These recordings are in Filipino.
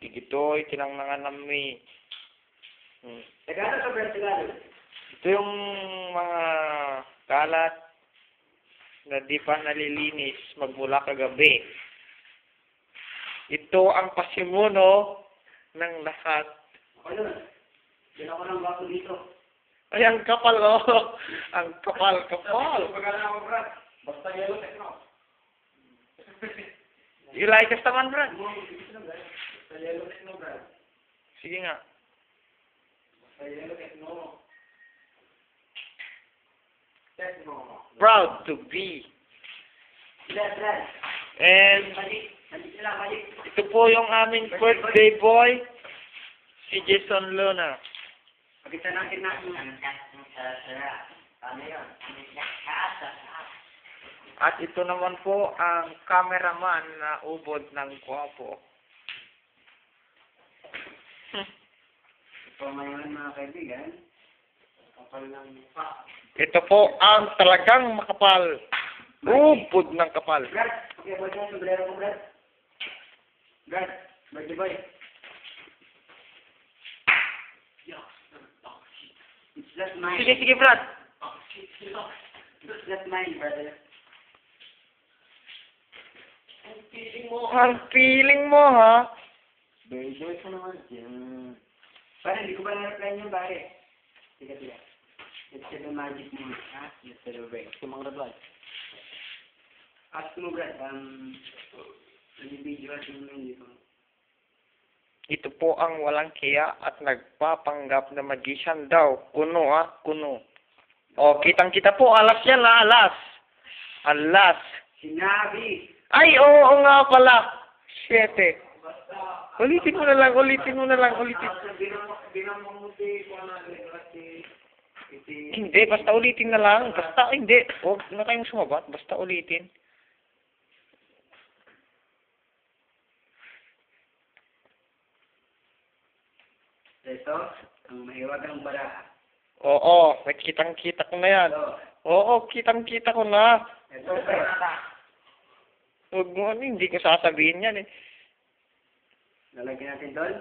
Tigitoy, tinangnangan nami. Tagalog sa Brad, Tagalog. Ito yung mga kalat na di pa nalilinis magmula kagabi. Ito ang pasimuno ng lahat. Ako yun. Yan ako ng bago dito. Ay, ang kapal, oh. Ang kapal. Pagkala ako, Brad. Basta yellow techno. You like us naman, Brad? Basta yellow techno, Brad. Sige nga. Basta yellow techno. Techno. Proud to be. Brad. And Balik sila, balik. ito po yung aming birthday boy, si Jason Luna. Pagkita natin ano yun? At ito naman po ang cameraman na ubod ng gwapo. Ito ngayon mga kaibigan. Kapal ng mukha. Ito po ang talagang makapal. Ubod ng kapal. Brad, okay, boy na, sombrero mo, Brad. Brad, birthday boy. It's just mine. Sige, Brad. It's just mine, brother. Ang feeling mo, ha? Birthday ko naman. Yan. Pare, hindi ko ba na-reply niyo, pare? Tiga. It's the magic mo, ha? Let's celebrate. Sumang Brad. Ask mo, Brad, video at yung dito. Ito po ang walang kiya at nagpapanggap na magician daw. Kuno, ha? Kuno. O, kitang-kita po. Alas yan, ha? Alas. Sinabi! Ay, oo nga pala. 7. Ulitin mo na lang. Hindi, basta ulitin na lang. Basta, hindi. Huwag na kayong sumabat. Basta ulitin. Ito, ang mahiwagang bara. Oo, kitang-kita ko na yan. Ito, Oo, kitang-kita ko na. ito, pera. Huwag mo, hindi ko sasabihin yan eh. Lalagyan natin doon.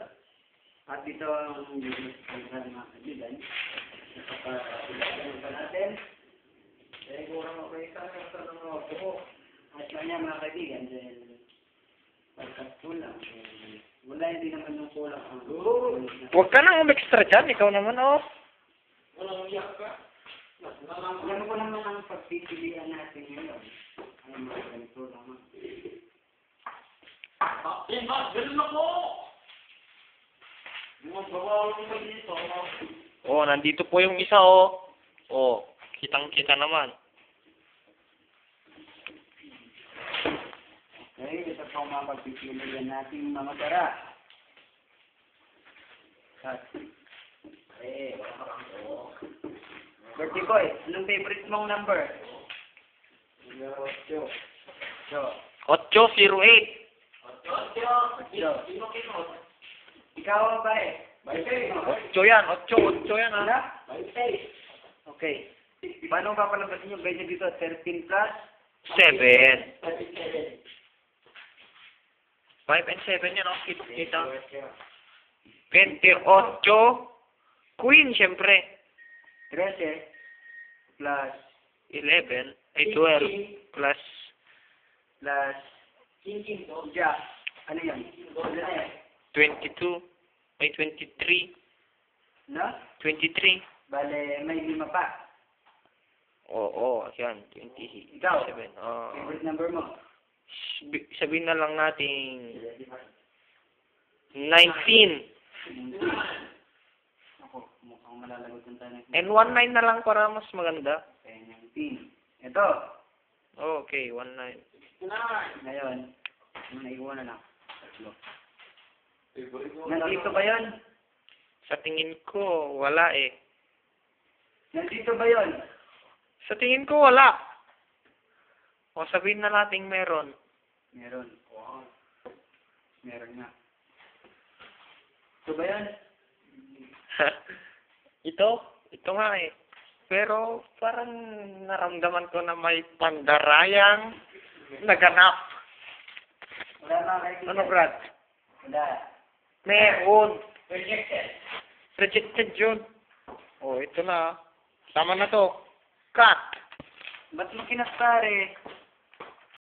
At dito ang mga kaibigan. Napapalagyan pa natin. Dahil kurang ako isa sa mga po. At kanya mga kaibigan. Dahil pagkatulang. Wala hindi naman yung kulang. Huwag ka nang umextra dyan. Ikaw naman, oh. Walang iyak ka. Alam ko naman ang pagpipilian natin ngayon. Ay mga ganito naman. Ganun na po! Oh, nandito po yung isa, oh. Oh, kitang-kita naman. Okay, ito po ang mga pagpipilian natin mga bara. Birthday boy, anong favorite mong number? 808. Ikaw ba eh? 8 yan, 8 yan, ha. Okay. Paano ka palabasin yung ganyan dito? 13 plus? 7. 5 and 7 yan, oh. Kita. 28. Queen, syempre. 13 plus 11. Ay, 12. Plus. Ja. Ano yan? Ano na yan? 22. Ay, 23. No? 23. Bale, may 5 pa. Oo, yan. 27. Ikaw? Oh. Favorite number mo? Sabihin na lang natin 19. Ako, mukhang malalagot ng tayo. And 19 na lang para mas maganda. 19. Ito. Okay, 19. Ngayon, naiwan na lang. Tatlo. Nandito ba yun? Sa tingin ko, wala eh. Nandito ba yun? Sa tingin ko, wala. O sabihin na natin meron. Meron. Wow. Meron nga. Ito ba yun? Ito nga eh. Pero parang naramdaman ko na may pandarayang naganap. Wala mga kaibigan. Ano, Brad? Wala. Meron. Rejected. Rejected yun. Oh, ito na. Tama na to. Cut. Ba't mo kinastare?